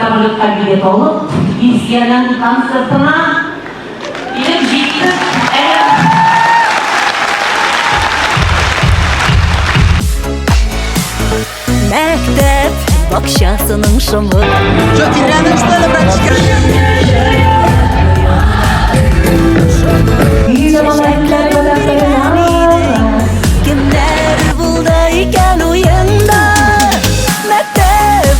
samolyotga bilet olib, Izyaning konsertini kelib yetib, Mektep bakşasının şımı. Что, Тиграныч, что ли, братишка? Kimler buradayken oyunda Mektep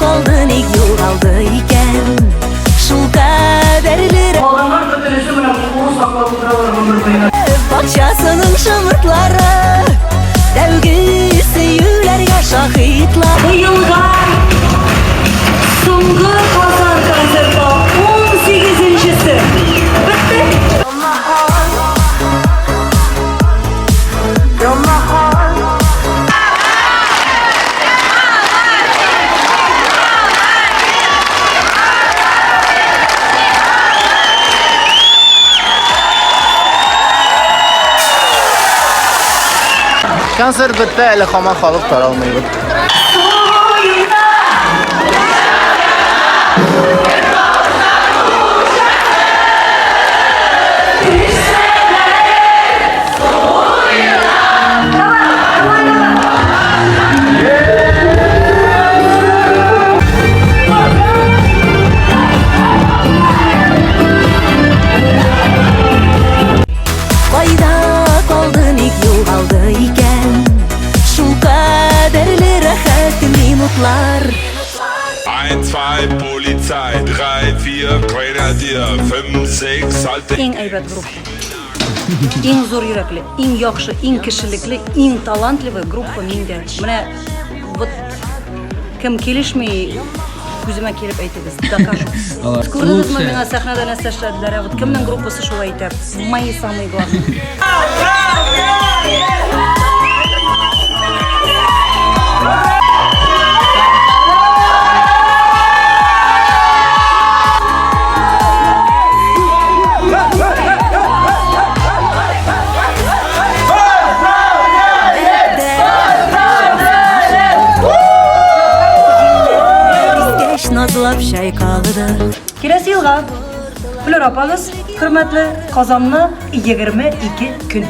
Koldun ilk yıl aldıyken Şu kaderleri Bakşasının şımıtları Sevgisi yülerge şahitler bu yılda so'nggi konsert konserti 18-si. Bitti. Konsert bitti, hali hamon xalq taralmaydi. Kayda kaldın ilk yıl aldıyken Şu kaderli rahat minutlar 1, 2, Polizei, 3, 4, Grenadier, 5, 6, halte. Eng aybat grup. Eng zo'r yurakli, eng yaxshi, eng kishilikli, eng talantli gruppa menda. Mana вот kim kelishmay ko'zima kelib aytadi, dokажу. Ko'rdingizmi, meni sahnada nas tashladilar. Вот kimning gruppasi shu aytadi. Мои самые главные. Nazlab şaykalıdır Kelasi yilga Flora opamiz hurmatli Qozonni 22 kun.